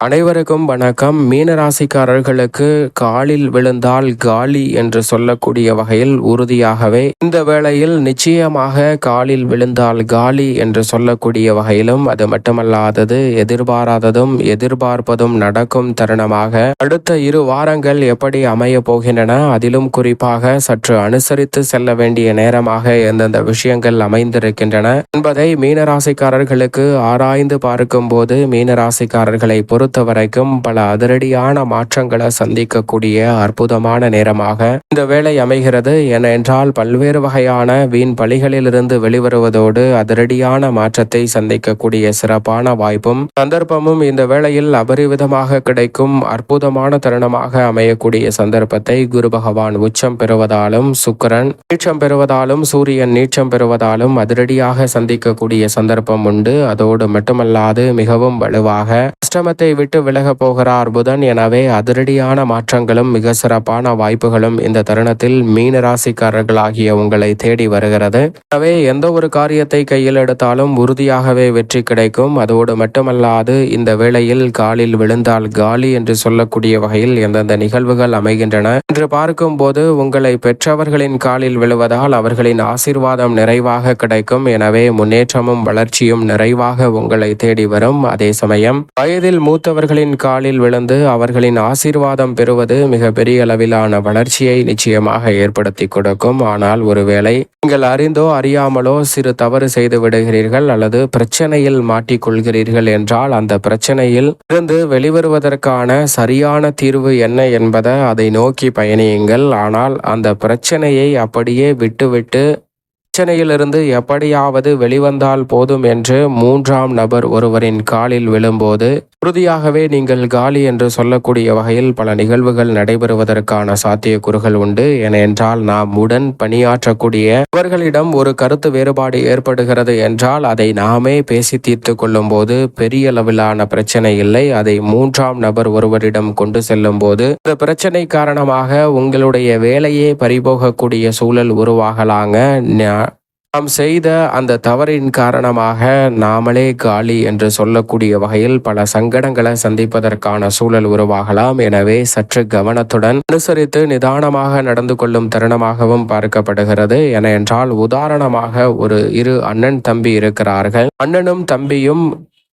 அனைவருக்கும் வணக்கம். மீனராசிக்காரர்களுக்கு காலில் விழுந்தால் காலி என்று சொல்லக்கூடிய வகையில் உறுதியாகவே இந்த வேளையில் நிச்சயமாக காலில் விழுந்தால் காலி என்று சொல்லக்கூடிய வகையிலும் அது மட்டுமல்லாதது எதிர்பாராததும் எதிர்பார்ப்பதும் நடக்கும் தருணமாக அடுத்த 2 வாரங்கள் எப்படி அமைய போகின்றன, அதிலும் குறிப்பாக சற்று அனுசரித்து செல்ல வேண்டிய நேரமாக எந்தெந்த விஷயங்கள் அமைந்திருக்கின்றன என்பதை மீனராசிக்காரர்களுக்கு ஆராய்ந்து பார்க்கும் போது மீனராசிக்காரர்களை பொறுத்த வரைக்கும் பல அதிரடியான மாற்றங்களை சந்திக்கக்கூடிய அற்புதமான நேரமாக இந்த வேளை அமைகிறது. ஏனென்றால் பல்வேறு வகையான வீண் பழிகளிலிருந்து வெளிவருவதோடு அதிரடியான மாற்றத்தை சந்திக்கக்கூடிய சிறப்பான வாய்ப்பும் சந்தர்ப்பமும் இந்த வேளையில் அபரிவிதமாக கிடைக்கும் அற்புதமான தருணமாக அமையக்கூடிய சந்தர்ப்பத்தை குரு பகவான் உச்சம் பெறுவதாலும் சுக்கிரன் நீச்சம் பெறுவதாலும் சூரியன் நீச்சம் பெறுவதாலும் அதிரடியாக சந்திக்கக்கூடிய சந்தர்ப்பம் உண்டு. அதோடு மட்டுமல்லாது மிகவும் வலுவாக அஷ்டமத்தை விட்டு விலக போகிறார் புதன். எனவே அதிரடியான மாற்றங்களும் மிக சிறப்பான வாய்ப்புகளும் இந்த தருணத்தில் மீனராசிக்காரர்களாகிய உங்களை தேடி வருகிறது. எனவே எந்த ஒரு காரியத்தை கையில் எடுத்தாலும் உறுதியாகவே வெற்றி கிடைக்கும். அதோடு மட்டுமல்லாது இந்த வேளையில் காலில் விழுந்தால் காலி என்று சொல்லக்கூடிய வகையில் எந்தெந்த நிகழ்வுகள் அமைகின்றன என்று பார்க்கும் போது உங்களை பெற்றவர்களின் காலில் விழுவதால் அவர்களின் ஆசீர்வாதம் நிறைவாக கிடைக்கும். எனவே முன்னேற்றமும் வளர்ச்சியும் நிறைவாக உங்களை தேடி வரும். அதே சமயம் வயதில் மூத்தவர்களின் காலில் விழுந்து அவர்களின் ஆசீர்வாதம் பெறுவது மிக பெரிய அளவிலான வளர்ச்சியை நிச்சயமாக ஏற்படுத்தி கொடுக்கும். ஆனால் ஒருவேளை நீங்கள் அறிந்தோ அறியாமலோ சிறு தவறு செய்து விடுகிறீர்கள் அல்லது பிரச்சனையில் மாட்டிக்கொள்கிறீர்கள் என்றால் அந்த பிரச்சனையில் இருந்து வெளிவருவதற்கான சரியான தீர்வு என்ன என்பதை அதை நோக்கி பயணியுங்கள். ஆனால் அந்த பிரச்சனையை அப்படியே விட்டுவிட்டு பிரச்சனையிலிருந்து எப்படியாவது வெளிவந்தால் போதும் என்று 3ஆம் நபர் ஒருவரின் காலில் விழும்போது உறுதியாகவே நீங்கள் காலி என்று சொல்லக்கூடிய வகையில் பல நிகழ்வுகள் நடைபெறுவதற்கான சாத்தியக்கூறுகள் உண்டு. ஏனென்றால் நாம் உடன் பணியாற்றக்கூடிய அவர்களிடம் ஒரு கருத்து வேறுபாடு ஏற்படுகிறது என்றால் அதை நாமே பேசி தீர்த்து கொள்ளும் போது பெரிய அளவிலான பிரச்சனை இல்லை. அதை 3ஆம் நபர் ஒருவரிடம் கொண்டு செல்லும் போது இந்த பிரச்சனை காரணமாக உங்களுடைய வேலையே பறிபோகக்கூடிய சூழல் உருவாகலாங்க. நாம் செய்த அந்த தவறின் காரணமாக நாமளே காலி என்று சொல்லக்கூடிய வகையில் பல சங்கடங்களை சந்திப்பதற்கான சூழல் உருவாகலாம். எனவே சற்று கவனத்துடன் அனுசரித்து நிதானமாக நடந்து கொள்ளும் தருணமாகவும் பார்க்கப்படுகிறது. ஏனென்றால் உதாரணமாக ஒரு 2 அண்ணன் தம்பி இருக்கிறார்கள். அண்ணனும் தம்பியும்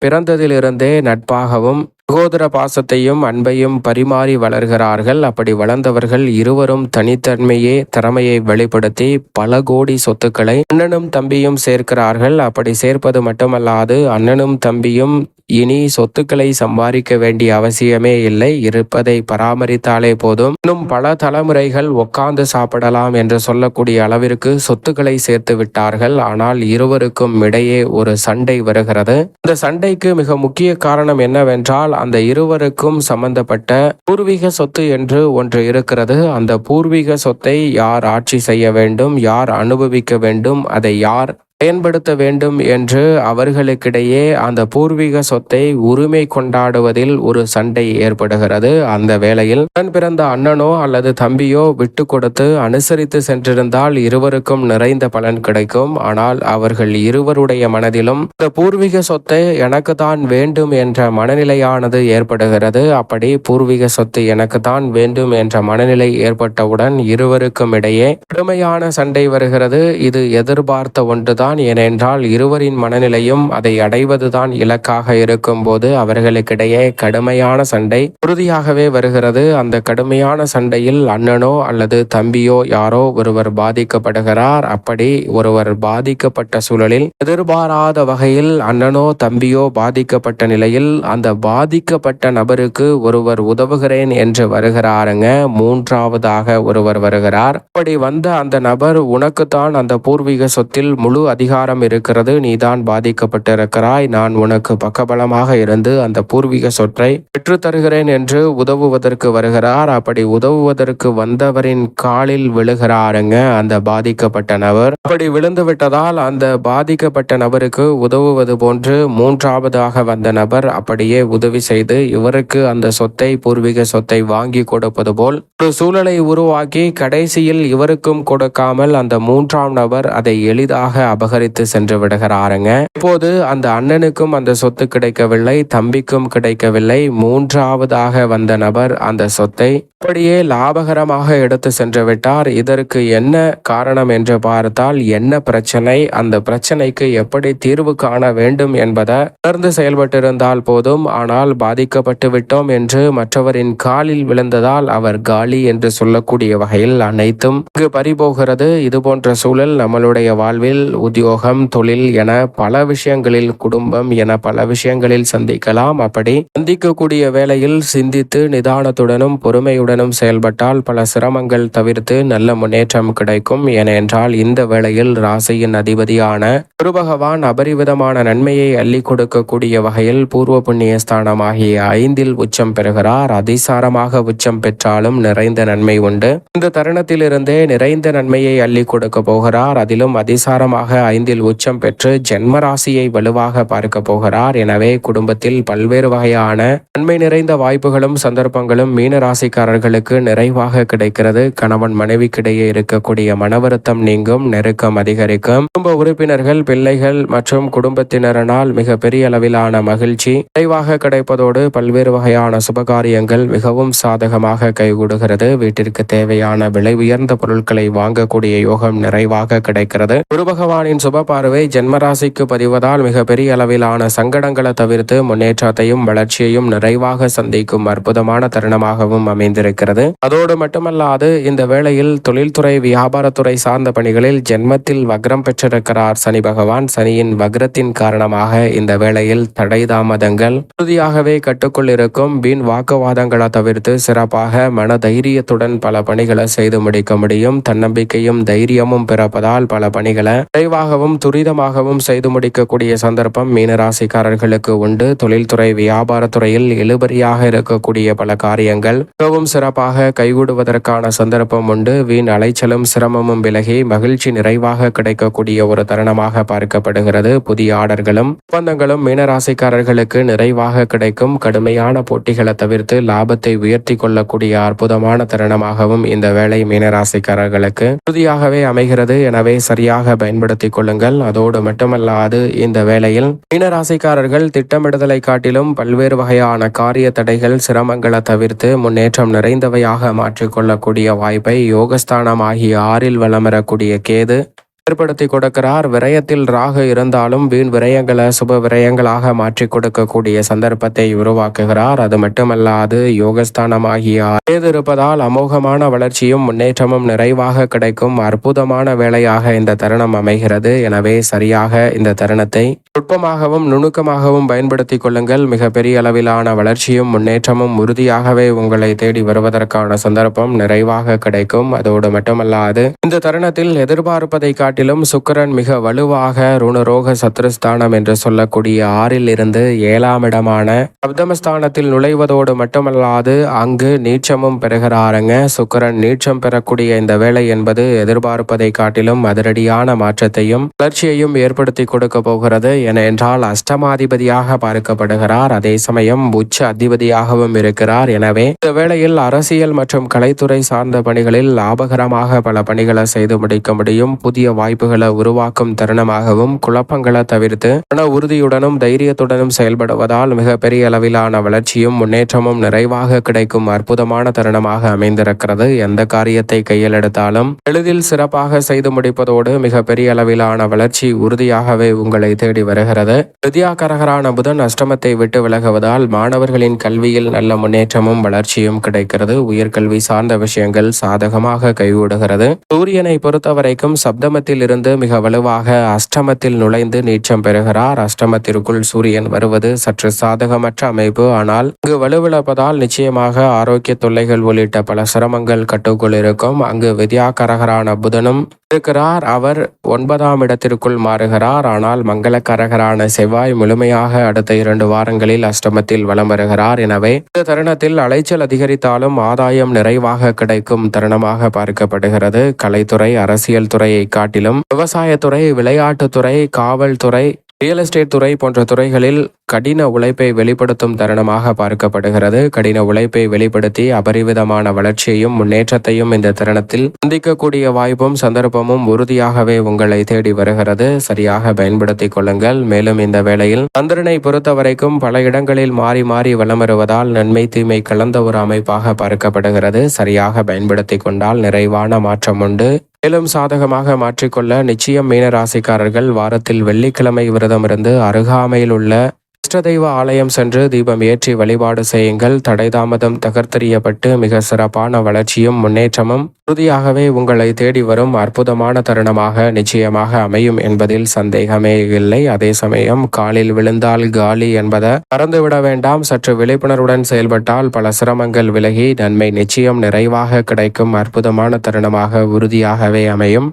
பிறந்ததிலிருந்தே நட்பாகவும் சகோதர பாசத்தையும் அன்பையும் பரிமாறி வளர்கிறார்கள். அப்படி வளர்ந்தவர்கள் இருவரும் தனித்தன்மையே திறமையை வெளிப்படுத்தி பல கோடி சொத்துக்களை அண்ணனும் தம்பியும் சேர்க்கிறார்கள். அப்படி சேர்ப்பது மட்டுமல்லாது அண்ணனும் தம்பியும் இனி சொத்துக்களை சம்பாதிக்க வேண்டிய அவசியமே இல்லை, இருப்பதை பராமரித்தாலே போதும், இன்னும் பல தலைமுறைகள் உட்கார்ந்து சாப்பிடலாம் என்று சொல்லக்கூடிய அளவிற்கு சொத்துக்களை சேர்த்து விட்டார்கள். ஆனால் இருவருக்கும் இடையே ஒரு சண்டை வருகிறது. இந்த சண்டைக்கு மிக முக்கிய காரணம் என்னவென்றால் அந்த இருவருக்கும் சம்பந்தப்பட்ட பூர்வீக சொத்து என்று ஒன்று இருக்கிறது. அந்த பூர்வீக சொத்தை யார் ஆட்சி செய்ய வேண்டும், யார் அனுபவிக்க வேண்டும், அதை யார் பயன்படுத்த வேண்டும் என்று அவர்களுக்கிடையே அந்த பூர்வீக சொத்தை உரிமை கொண்டாடுவதில் ஒரு சண்டை ஏற்படுகிறது. அந்த வேளையில் உடன் பிறந்த அண்ணனோ அல்லது தம்பியோ விட்டு கொடுத்து அனுசரித்து சென்றிருந்தால் இருவருக்கும் நிறைந்த பலன் கிடைக்கும். ஆனால் அவர்கள் இருவருடைய மனதிலும் இந்த பூர்வீக சொத்தை எனக்கு தான் வேண்டும் என்ற மனநிலையானது ஏற்படுகிறது. அப்படி பூர்வீக சொத்து எனக்கு தான் வேண்டும் என்ற மனநிலை ஏற்பட்டவுடன் இருவருக்கும் இடையே கடுமையான சண்டை வருகிறது. இது எதிர்பார்த்த ஒன்றுதான். ஏனென்றால் இருவரின் மனநிலையும் அதை அடைவதுதான் இலக்காக இருக்கும் போது அவர்களுக்கிடையே கடுமையான சண்டை உறுதியாகவே வருகிறது. அந்த கடுமையான சண்டையில் அண்ணனோ அல்லது தம்பியோ யாரோ ஒருவர் பாதிக்கப்படுகிறார். அப்படி ஒருவர் பாதிக்கப்பட்ட சூழலில் எதிர்பாராத வகையில் அண்ணனோ தம்பியோ பாதிக்கப்பட்ட நிலையில் அந்த பாதிக்கப்பட்ட நபருக்கு ஒருவர் உதவுகிறேன் என்று வருகிறாருங்க. 3ஆவதாக ஒருவர் வருகிறார். அப்படி வந்த அந்த நபர் உனக்குத்தான் அந்த பூர்வீக சொத்தில் முழு அதிகாரம் இருக்கிறது, நீதான் பாதிக்கப்பட்டிருக்கிறாய், நான் உனக்கு பக்கபலமாக இருந்து அந்த பூர்வீக சொத்தை பெற்று தருகிறேன் என்று உதவுவதற்கு வருகிறார். அப்படி உதவுவதற்கு வந்தவரின் காலில் விழுகிறாருங்க அந்த பாதிக்கப்பட்ட நபர். அப்படி விழுந்து விட்டதால் அந்த பாதிக்கப்பட்ட நபருக்கு உதவுவது போன்று 3ஆவதாக வந்த நபர் அப்படியே உதவி செய்து இவருக்கு அந்த சொத்தை பூர்வீக சொத்தை வாங்கி கொடுப்பது போல் ஒரு சூழலை உருவாக்கி கடைசியில் இவருக்கும் கொடுக்காமல் அந்த 3ஆம் நபர் அதை எளிதாக அபகரித்து சென்று விடுகிறாருங்க. இப்போது அந்த அண்ணனுக்கும் அந்த சொத்து கிடைக்கவில்லை, தம்பிக்கும் கிடைக்கவில்லை. மூன்றாவதாக வந்த நபர் அந்த சொத்தை அப்படியே லாபகரமாக எடுத்து சென்று விட்டார். இதற்கு என்ன காரணம் என்று பார்த்தால், என்ன பிரச்சனை, அந்த பிரச்சனைக்கு எப்படி தீர்வு காண வேண்டும் என்பதை உணர்ந்து செயல்பட்டிருந்தால் போதும். ஆனால் பாதிக்கப்பட்டு விட்டோம் என்று மற்றவரின் காலில் விழுந்ததால் அவர் காலி என்று சொல்லக்கூடிய வகையில் அனைத்தும் இங்கு பறிபோகிறது. இது போன்ற சூழல் நம்மளுடைய வாழ்வில் உத்தியோகம், தொழில் என பல விஷயங்களில், குடும்பம் என பல விஷயங்களில் சந்திக்கலாம். அப்படி சந்திக்கக்கூடிய வேளையில் சிந்தித்து நிதானத்துடனும் பொறுமையுடன் செயல்பட்டால் பல சிரமங்கள் தவிர்த்து நல்ல முன்னேற்றம் கிடைக்கும். ஏனென்றால் இந்த வேளையில் ராசியின் அதிபதியான குரு பகவான் அபரிவிதமான நன்மையை அள்ளி கொடுக்கக்கூடிய வகையில் பூர்வ புண்ணிய ஸ்தானமாகிய 5இல் உச்சம் பெறுகிறார். அதிசாரமாக உச்சம் பெற்றாலும் நிறைந்த நன்மை உண்டு. இந்த தருணத்திலிருந்தே நிறைந்த நன்மையை அள்ளி கொடுக்க போகிறார். அதிலும் அதிசாரமாக 5இல் உச்சம் பெற்று ஜென்ம ராசியை வலுவாக பார்க்க போகிறார். எனவே குடும்பத்தில் பல்வேறு வகையான நன்மை நிறைந்த வாய்ப்புகளும் சந்தர்ப்பங்களும் மீன ராசிக்காரர்களுக்கு நிறைவாக கிடைக்கிறது. கணவன் மனைவிக்கிடையே இருக்கக்கூடிய மனவருத்தம் நீங்கும், நெருக்கம் அதிகரிக்கும். குடும்ப உறுப்பினர்கள், பிள்ளைகள் மற்றும் குடும்பத்தினரால் மிக பெரிய அளவிலான மகிழ்ச்சி நிறைவாக கிடைப்பதோடு பல்வேறு வகையான சுபகாரியங்கள் மிகவும் சாதகமாக கைகூடுகிறது. வீட்டிற்கு தேவையான விலை உயர்ந்த பொருட்களை வாங்கக்கூடிய யோகம் நிறைவாக கிடைக்கிறது. குரு பகவானின் சுப பார்வை ஜென்மராசிக்கு பதிவதால் மிக பெரிய அளவிலான சங்கடங்களை தவிர்த்து முன்னேற்றத்தையும் வளர்ச்சியையும் நிறைவாக சந்திக்கும் அற்புதமான தருணமாகவும் அமைந்திருக்கிறது. அதோடு மட்டுமல்லாது இந்த வேளையில் தொழில்துறை, வியாபாரத்துறை சார்ந்த பணிகளில் ஜென்மத்தில் வக்ரம் பெற்றிருக்கிறார் சனி பகவான். சனியின் வக்ரத்தின் காரணமாக இந்த வேளையில் தடை தாமதங்கள் உறுதியாகவே கட்டுக்குள் இருக்கும். வீண் வாக்குவாதங்களை தவிர்த்து சிறப்பாக மன தைரியத்துடன் பல பணிகளை செய்து முடிக்க முடியும். தன்னம்பிக்கையும் தைரியமும் பிறப்பதால் பல பணிகளை விரைவாகவும் துரிதமாகவும் செய்து முடிக்கக்கூடிய சந்தர்ப்பம் மீனராசிக்காரர்களுக்கு உண்டு. தொழில்துறை, வியாபாரத்துறையில் இழுபறியாக இருக்கக்கூடிய பல காரியங்கள் மிகவும் சிறப்பாக கைகூடுவதற்கான சந்தர்ப்பம் உண்டு. வீண் அலைச்சலும் சிரமமும் விலகி மகிழ்ச்சி நிறைவாக கிடைக்கக்கூடிய ஒரு தருணமாக பார்க்கப்படுகிறது. புதிய ஆர்டர்களும் ஒப்பந்தங்களும் மீனராசிக்காரர்களுக்கு நிறைவாக கிடைக்கும். கடுமையான போட்டிகளை தவிர்த்து லாபத்தை உயர்த்தி கொள்ளக்கூடிய அற்புதமான தருணமாகவும் இந்த வேளை மீனராசிக்காரர்களுக்கு உறுதியாகவே அமைகிறது. எனவே சரியாக பயன்படுத்திக் கொள்ளுங்கள். அதோடு மட்டுமல்லாது இந்த வேளையில் மீனராசிக்காரர்கள் திட்டமிடுதலை காட்டிலும் பல்வேறு வகையான காரிய தடைகள், சிரமங்களை தவிர்த்து முன்னேற்றம் நிறைந்தவையாக மாற்றிக்கொள்ளக்கூடிய வாய்ப்பை யோகஸ்தானமாகிய 6இல் வலம் வரக்கூடிய கேது ஏற்படுத்தி கொடுக்கிறார். விரயத்தில் ராகு இருந்தாலும் வீண் விரயங்களை சுப விரயங்களாக மாற்றி கொடுக்கக்கூடிய சந்தர்ப்பத்தை உருவாக்குகிறார். அது மட்டுமல்லாது யோகஸ்தானமாகிய கேது இருப்பதால் அமோகமான வளர்ச்சியும் முன்னேற்றமும் நிறைவாக கிடைக்கும் அற்புதமான வேளையாக இந்த தருணம் அமைகிறது. எனவே சரியாக இந்த தருணத்தை நுட்பமாகவும் நுணுக்கமாகவும் பயன்படுத்தி கொள்ளுங்கள். மிக பெரிய அளவிலான வளர்ச்சியும் முன்னேற்றமும் உறுதியாகவே உங்களை தேடி வருவதற்கான சந்தர்ப்பம் நிறைவாக கிடைக்கும். அதோடு மட்டுமல்லாது இந்த தருணத்தில் எதிர்பார்ப்பதை காட்டிலும் சுக்கிரன் மிக வலுவாக ருணரோக சத்ருஸ்தானம் என்று சொல்லக்கூடிய 6இல் இருந்து 7ஆம் இடமான சப்தமஸ்தானத்தில் நுழைவதோடு மட்டுமல்லாது அங்கு நீச்சமும் பெறுகிறாருங்க. சுக்கிரன் நீச்சம் பெறக்கூடிய இந்த வேளை என்பது எதிர்பார்ப்பதை காட்டிலும் அதிரடியான மாற்றத்தையும் வளர்ச்சியையும் ஏற்படுத்தி கொடுக்க போகிறது. ஏனென்றால் அஷ்டமாதிபதியாக பார்க்கப்படுகிறார். அதே சமயம் உச்ச அதிபதியாகவும் இருக்கிறார். எனவே இந்த வேளையில் அரசியல் மற்றும் கலைத்துறை சார்ந்த பணிகளில் லாபகரமாக பல பணிகளை செய்து முடிக்க முடியும். புதிய வாய்ப்புகளை உருவாக்கும் தருணமாகவும் குழப்பங்களை தவிர்த்து மன உறுதியுடனும் தைரியத்துடனும் செயல்படுவதால் மிக பெரிய அளவிலான வளர்ச்சியும் முன்னேற்றமும் நிறைவாக கிடைக்கும் அற்புதமான தருணமாக அமைந்திருக்கிறது. எந்த காரியத்தை கையில் எடுத்தாலும் எளிதில் சிறப்பாக செய்து முடிப்பதோடு மிக பெரிய அளவிலான வளர்ச்சி உறுதியாகவே உங்களை தேடி வருகிறது. வித்யாகரகரான புதன் அஷ்டமத்தை விட்டு விலகுவதால் மாணவர்களின் கல்வியில் நல்ல முன்னேற்றமும் வளர்ச்சியும் கிடைக்கிறது. உயர்கல்வி சார்ந்த விஷயங்கள் சாதகமாக கைகூடுகிறது. சூரியனை பொறுத்தவரைக்கும் சப்தமத்தில் இருந்து மிக வலுவாக அஷ்டமத்தில் நுழைந்து நீச்சம் பெறுகிறார். அஷ்டமத்திற்குள் சூரியன் வருவது சற்று சாதகமற்ற அமைப்பு. ஆனால் இங்கு வலுவிழப்பதால் நிச்சயமாக ஆரோக்கிய தொல்லைகள் உள்ளிட்ட பல சிரமங்கள் கட்டுக்குள் இருக்கும். அங்கு வித்யாகரகரான புதனும் இருக்கிறார். அவர் 9ஆம் இடத்திற்குள் மாறுகிறார். ஆனால் மங்களகரகரான செவ்வாய் முழுமையாக அடுத்த 2 வாரங்களில் அஷ்டமத்தில் வலம் வருகிறார். எனவே இந்த தருணத்தில் அலைச்சல் அதிகரித்தாலும் ஆதாயம் நிறைவாக கிடைக்கும் தருணமாக பார்க்கப்படுகிறது. கலைத்துறை, அரசியல் துறையை காட்டிலும் விவசாயத்துறை, விளையாட்டுத்துறை, காவல்துறை ரியல் எஸ்டேட் துறை போன்ற துறைகளில் கடின உழைப்பை வெளிப்படுத்தும் தருணமாக பார்க்கப்படுகிறது. கடின உழைப்பை வெளிப்படுத்தி அபரிவிதமான வளர்ச்சியையும் முன்னேற்றத்தையும் இந்த தருணத்தில் சந்திக்கக்கூடிய வாய்ப்பும் சந்தர்ப்பமும் உறுதியாகவே உங்களை தேடி வருகிறது. சரியாக பயன்படுத்திக் கொள்ளுங்கள். மேலும் இந்த வேளையில் சந்திரனை பொறுத்தவரைக்கும் பல இடங்களில் மாறி மாறி வலம் வருவதால் நன்மை தீமை கலந்த ஒரு அமைப்பாக பார்க்கப்படுகிறது. சரியாக பயன்படுத்திக் கொண்டால் நிறைவான மாற்றம் உண்டு. மேலும் சாதகமாக மாற்றிக்கொள்ள நிச்சயம் மீனராசிக்காரர்கள் வாரத்தில் வெள்ளிக்கிழமை விரதம் இருந்து அருகாமையில் உள்ள இஷ்ட தெய்வ ஆலயம் சென்று தீபம் ஏற்றி வழிபாடு செய்யுங்கள். தடை தாமதம் தகர்த்தெறியப்பட்டு மிக சிறப்பான வளர்ச்சியும் முன்னேற்றமும் உறுதியாகவே உங்களை தேடி வரும் அற்புதமான தருணமாக நிச்சயமாக அமையும் என்பதில் சந்தேகமே இல்லை. அதே சமயம் காலில் விழுந்தால் காலி என்பதை மறந்துவிட வேண்டாம். சற்று விழிப்புணர்வுடன் செயல்பட்டால் பல சிரமங்கள் விலகி நன்மை நிச்சயம் நிறைவாக கிடைக்கும் அற்புதமான தருணமாக உறுதியாகவே அமையும்.